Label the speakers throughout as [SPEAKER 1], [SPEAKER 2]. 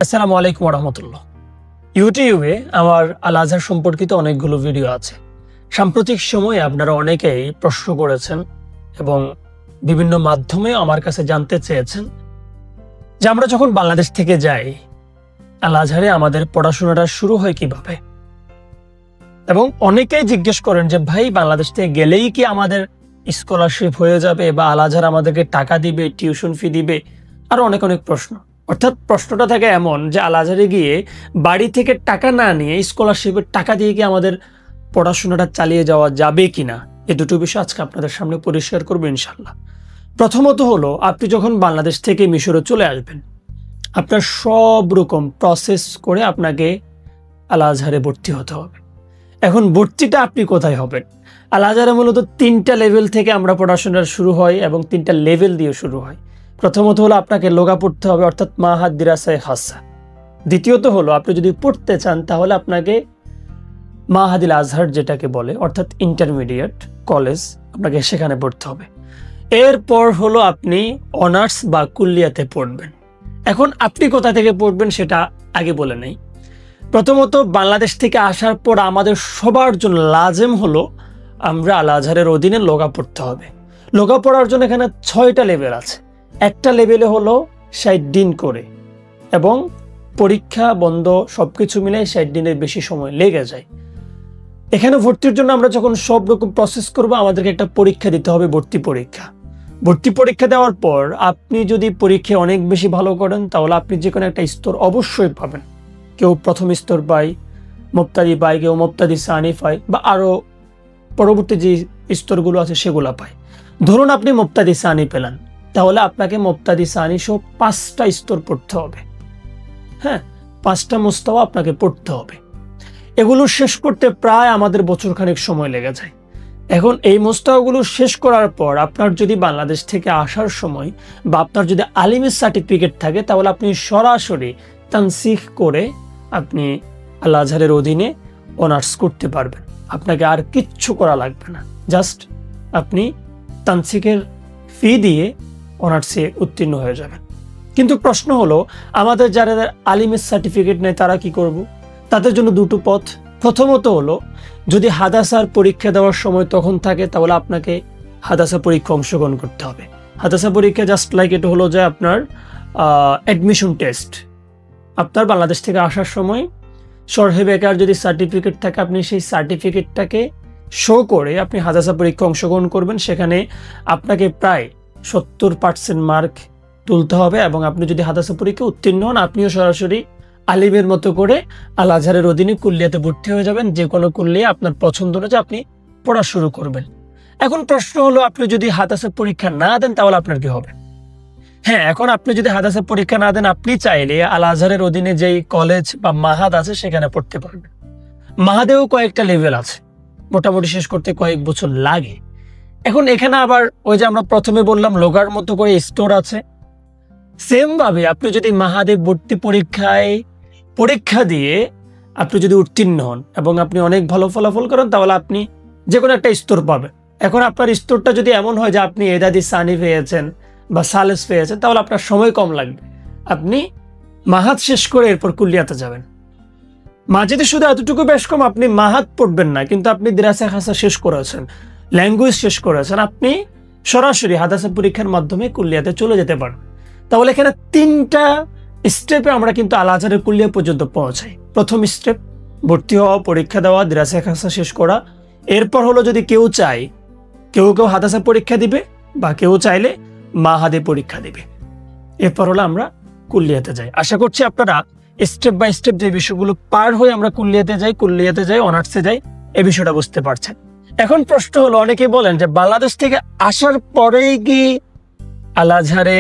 [SPEAKER 1] আসসালামু আলাইকুম রহমতুল্লাহ। ইউটিউবে আমার আল আজহার সম্পর্কিত অনেকগুলো ভিডিও আছে। সাম্প্রতিক সময়ে আপনারা অনেকেই প্রশ্ন করেছেন এবং বিভিন্ন মাধ্যমে আমার কাছে জানতে চেয়েছেন যে আমরা যখন বাংলাদেশ থেকে যাই আল আজহারে আমাদের পড়াশোনাটা শুরু হয় কিভাবে, এবং অনেকেই জিজ্ঞেস করেন যে ভাই বাংলাদেশ থেকে গেলেই কি আমাদের স্কলারশিপ হয়ে যাবে বা আল আজহার আমাদেরকে টাকা দিবে, টিউশন ফি দিবে, আরো অনেক অনেক প্রশ্ন। অর্থাৎ প্রশ্নটা থাকে এমন যে আল আজহারে গিয়ে বাড়ি থেকে টাকা না নিয়ে স্কলারশিপের টাকা দিয়ে কি আমাদের পড়াশোনাটা চালিয়ে যাওয়া যাবে কিনা, এই দুটো বিষয় আজকে আপনাদের সামনে পরিষ্কার করবো ইনশাল্লাহ। প্রথমত হলো, আপনি যখন বাংলাদেশ থেকে মিশরে চলে আসবেন আপনার সব রকম প্রসেস করে আপনাকে আল আজহারে ভর্তি হতে হবে। এখন ভর্তিটা আপনি কোথায় হবেন? আল আজহারে মূলত 3টা লেভেল থেকে আমরা পড়াশোনা শুরু হয় এবং 3টা লেভেল দিয়ে শুরু হয়। প্রথমত হলো আপনাকে লোগা পড়তে হবে, অর্থাৎ মাহাদ দিরাসায়ে খাসা। দ্বিতীয়ত হলো আপনি যদি পড়তে চান তাহলে আপনাকে মাহাদিল আজহার যেটাকে বলে, অর্থাৎ ইন্টারমিডিয়েট কলেজ, আপনাকে সেখানে পড়তে হবে। এরপর হলো আপনি অনার্স বা কুল্লিয়াতে পড়বেন। এখন আপনি কোথা থেকে পড়বেন সেটা আগে বলে নেই। প্রথমত বাংলাদেশ থেকে আসার পর আমাদের সবার জন্য লাজেম হলো আমরা আল আজহারের অধীনে লোগা পড়তে হবে। লোগা পড়ার জন্য এখানে 6টা লেভেল আছে। একটা লেভেলে হলো 60 দিন করে, এবং পরীক্ষা বন্ধ সবকিছু মিলে 60 দিনের বেশি সময় লেগে যায়। এখানে ভর্তির জন্য আমরা যখন সব রকম প্রসেস করব আমাদেরকে একটা পরীক্ষা দিতে হবে, ভর্তি পরীক্ষা। ভর্তি পরীক্ষা দেওয়ার পর আপনি যদি পরীক্ষায় অনেক বেশি ভালো করেন তাহলে আপনি যে কোনো একটা স্তর অবশ্যই পাবেন। কেউ প্রথম স্তর পায়, মুবতাদি পায়, কেউ মুবতাদি সানি পায়, বা আরও পরবর্তী যে স্তরগুলো আছে সেগুলো পায়। ধরুন আপনি মুবতাদি সানি পেলেন, তাহলে আপনাকে মুবতাদি সানি সহ 5টা স্তর পড়তে হবে। হ্যাঁ, 5টা মুস্তাওয়া আপনাকে পড়তে হবে। এগুলো শেষ করতে প্রায় আমাদের বছরখানেক সময় লেগে যায়। এখন এই মুস্তাওয়াগুলো শেষ করার পর আপনার যদি বাংলাদেশ থেকে আসার সময় বা আপনার যদি আলিমের সার্টিফিকেট থাকে তাহলে আপনি সরাসরি তানসিখ করে আপনি আল আজহারের অধীনে অনার্স করতে পারবেন। আপনাকে আর কিচ্ছু করা লাগবে না, জাস্ট আপনি তানসিখের ফি দিয়ে অনার্সে উত্তীর্ণ হয়ে যাবেন। কিন্তু প্রশ্ন হলো, আমাদের যারা আলিমের সার্টিফিকেট নেই তারা কি করব? তাদের জন্য দুটো পথ। প্রথমত হলো, যদি হাদাসার পরীক্ষা দেওয়ার সময় তখন থাকে তাহলে আপনাকে হাদাসা পরীক্ষা অংশগ্রহণ করতে হবে। হাদাসা পরীক্ষা জাস্ট লাইক এটা হলো যে আপনার অ্যাডমিশন টেস্ট। আপনার বাংলাদেশ থেকে আসার সময় শরহে বেকার যদি সার্টিফিকেট থাকে আপনি সেই সার্টিফিকেটটাকে শো করে আপনি হাদাসা পরীক্ষা অংশগ্রহণ করবেন। সেখানে আপনাকে প্রায় 70% মার্ক তুলতে হবে, এবং আপনি যদি হাদাসা পরীক্ষা উত্তীর্ণ হন আপনিও সরাসরি আলিমের মতো করে আল আজহারের অধীনে কুল্লিয়াতে ভর্তি হয়ে যাবেন। যে কোনো কুল্লিয়া আপনার পছন্দ অনুযায়ী আপনি পড়া শুরু করবেন। এখন প্রশ্ন হলো, আপনি যদি হাদাসা পরীক্ষা না দেন তাহলে আপনার কি হবে? হ্যাঁ, এখন আপনি যদি হাদাসা পরীক্ষা না দেন আপনি চাইলে আল আজহারের অধীনে যেই কলেজ বা মাহাদ আছে সেখানে পড়তে পারবেন। মাহাদেও কয়েকটা লেভেল আছে, মোটামুটি শেষ করতে কয়েক বছর লাগে। এখন এখানে আবার ওই যে আমরা প্রথমে বললাম লোগার মতো করে স্টোর আছে, সেম ভাবে আপনি যদি মাহাদে ভর্তি পরীক্ষা দিয়ে আপনি যদি উত্তীর্ণ হন এবং আপনি অনেক ভালো ফলাফল করেন তাহলে আপনি যে কোনো একটা স্তর পাবেন। এখন আপনার স্তরটা যদি এমন হয় যে আপনি এদাদি সানি পেয়েছেন বা সালেস পেয়েছেন তাহলে আপনার সময় কম লাগবে, আপনি মাহাদ শেষ করে এরপর কুল্লিয়াতে যাবেন। মাঝেতে শুধু এতটুকু বেশ কম, আপনি মাহাদ পড়বেন না কিন্তু আপনি দিরাসায়ে খাসা শেষ করেছেন, ল্যাঙ্গুয়েজ শেষ করেছেন, আপনি সরাসরি হাদাসা পরীক্ষার মাধ্যমে কুল্লিয়াতে চলে যেতে পারেন। তাহলে এখানে 3টা স্টেপে আমরা কিন্তু আল আজহারের কুল্লিয়া পর্যন্ত পৌঁছাই। প্রথম স্টেপ ভর্তি হওয়া, পরীক্ষা দেওয়া, দিরাসায়ে খাসা শেষ করা। এরপর হলো যদি কেউ চায়, কেউ হাদাসা পরীক্ষা দিবে বা কেউ চাইলে মাহাদে পরীক্ষা দিবে। এরপর হলো আমরা কুল্লিয়াতে যাই। আশা করছি আপনারা স্টেপ বাই স্টেপ যে বিষয়গুলো পার হয়ে আমরা কুল্লিয়াতে যাই অনার্সে যাই এই বিষয়টা বুঝতে পারছেন। এখন প্রশ্ন হলো, অনেকে বলেন যে বাংলাদেশ থেকে আসার পরেই কি আল আজহারে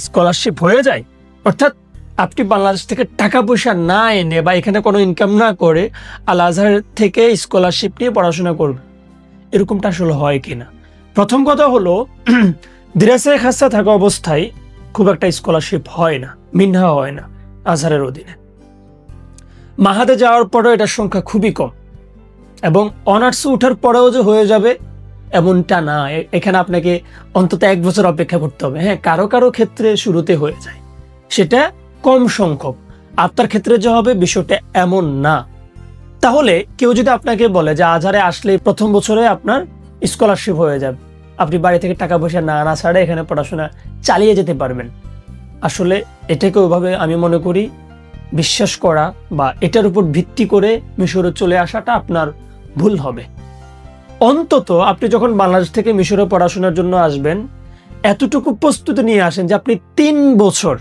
[SPEAKER 1] স্কলারশিপ হয়ে যায়? অর্থাৎ আপনি বাংলাদেশ থেকে টাকা পয়সা না এনে বা এখানে কোনো ইনকাম না করে আল আজহার থেকে স্কলারশিপ নিয়ে পড়াশোনা করবে, এরকমটা আসলে হয় কিনা? প্রথম কথা হলো, দিরাসায়ে খাসা থাকা অবস্থায় খুব একটা স্কলারশিপ হয় না, মিনহা হয় না আজহারের অধীনে। মাহাদে যাওয়ার পরেও এটার সংখ্যা খুবই কম, এবং অনার্সে উঠার পরেও যে হয়ে যাবে এমনটা না। এখানে আপনাকে অন্তত 1 বছর অপেক্ষা করতে হবে। হ্যাঁ, কারো কারো ক্ষেত্রে শুরুতে হয়ে যায়, সেটা কম সংখ্যক। আপনার ক্ষেত্রে যে হবে বিষয়টা এমন না। তাহলে কেউ যদি আপনাকে বলে যে আজহারে আসলে প্রথম বছরে আপনার স্কলারশিপ হয়ে যাবে, আপনি বাড়ি থেকে টাকা পয়সা না আনা ছাড়া এখানে পড়াশোনা চালিয়ে যেতে পারবেন, আসলে এটাকে ওইভাবে আমি মনে করি বিশ্বাস করা বা এটার উপর ভিত্তি করে মিশরে চলে আসাটা আপনার ভুল হবে। অন্তত আপনি যখন বাংলাদেশ থেকে মিশরে পড়াশোনার জন্য আসবেন, এতটুকু প্রস্তুতি নিয়ে আসেন যে আপনি 3 বছর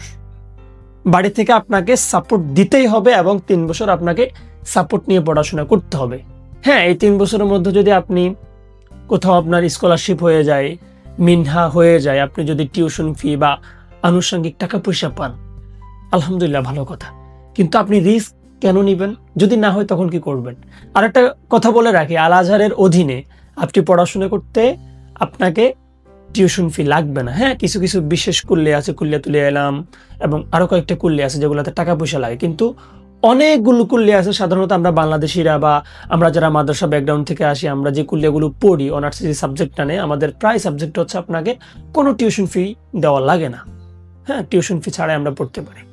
[SPEAKER 1] বাড়ি থেকে আপনাকে সাপোর্ট দিতেই হবে এবং 3 বছর আপনাকে সাপোর্ট নিয়ে পড়াশোনা করতে হবে। হ্যাঁ, এই 3 বছরের মধ্যে যদি আপনি কোথাও আপনার স্কলারশিপ হয়ে যায়, মিনহা হয়ে যায়, আপনি যদি টিউশন ফি বা আনুষঙ্গিক টাকা পয়সা পান, আলহামদুলিল্লাহ, ভালো কথা। কিন্তু আপনি রিস্ক কেন নিবেন? যদি না হয় তখন কি করবেন? আর একটা কথা বলে রাখি, আল আজহারের অধীনে আপনি পড়াশোনা করতে আপনাকে টিউশন ফি লাগবে না। হ্যাঁ, কিছু কিছু বিশেষ কুল্লিয়া আছে, কুল্লিয়াতুল ইলম এবং আরো কয়েকটা কুল্লিয়া আছে যেগুলোতে টাকা পয়সা লাগে, কিন্তু অনেকগুলো কুল্লিয়া আছে সাধারণত আমরা বাংলাদেশিরা বা আমরা যারা মাদ্রাসা ব্যাকগ্রাউন্ড থেকে আসি, আমরা যে কুল্লিয়াগুলো পড়ি, অনার্স যে সাবজেক্টটা নেই, আমাদের প্রায় সাবজেক্ট হচ্ছে আপনাকে কোনো টিউশন ফি দেওয়া লাগে না। হ্যাঁ, টিউশন ফি ছাড়াই আমরা পড়তে পারি।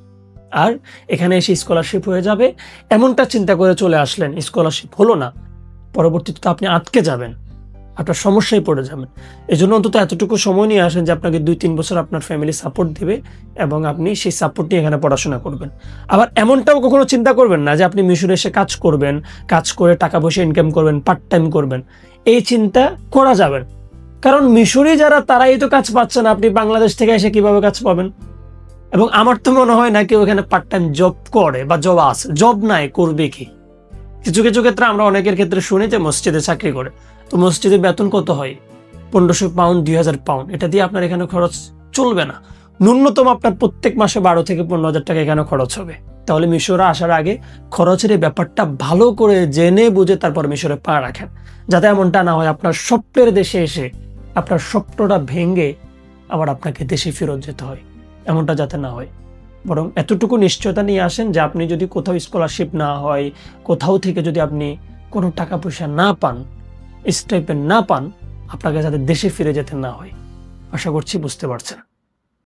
[SPEAKER 1] আর এখানে এসে স্কলারশিপ হয়ে যাবে এমনটা চিন্তা করে চলে আসলেন, স্কলারশিপ হলো না, পরবর্তীতে তো আপনি আটকে যাবেন, আপনার সমস্যায় পড়ে যাবেন। এই জন্য অন্তত এতটুকু সময় নিয়ে আসেন যে আপনাকে 2-3 বছর আপনার ফ্যামিলি সাপোর্ট দেবে এবং আপনি সেই সাপোর্ট নিয়ে এখানে পড়াশোনা করবেন। আবার এমনটাও কখনো চিন্তা করবেন না যে আপনি মিশরে এসে কাজ করবেন, কাজ করে টাকা পয়সা ইনকাম করবেন, পার্ট টাইম করবেন। এই চিন্তা করা যাবে না, কারণ মিশরে যারা তারাই তো কাজ পাচ্ছে না, আপনি বাংলাদেশ থেকে এসে কিভাবে কাজ পাবেন? এবং আমার তো মনে হয় না কেউ এখানে পার্ট টাইম জব করে বা জব আছে, জব নাই করবে কি? কিছু কিছু ক্ষেত্রে আমরা অনেকের ক্ষেত্রে শুনি যে মসজিদে চাকরি করে, তো মসজিদে বেতন কত হয়? 1500 পাউন্ড, 2000 পাউন্ড। এটা দিয়ে আপনার এখানে খরচ চলবে না। ন্যূনতম আপনার প্রত্যেক মাসে 12 থেকে 15,000 টাকা এখানে খরচ হবে। তাহলে মিশরে আসার আগে খরচের এই ব্যাপারটা ভালো করে জেনে বুঝে তারপর মিশরে পা রাখেন, যাতে এমনটা না হয় আপনার স্বপ্নের দেশে এসে আপনার স্বপ্নটা ভেঙে আবার আপনাকে দেশে ফেরত যেতে হয়। এমনটা যাতে না হয়, বরং এতটুকু নিশ্চয়তা নিয়ে আসেন যে আপনি যদি কোথাও স্কলারশিপ না হয়, কোথাও থেকে যদি আপনি কোনো টাকা পয়সা না পান, স্টাইপেন্ড না পান, আপনাকে যাতে দেশে ফিরে যেতে না হয়। আশা করছি বুঝতে পারছেন।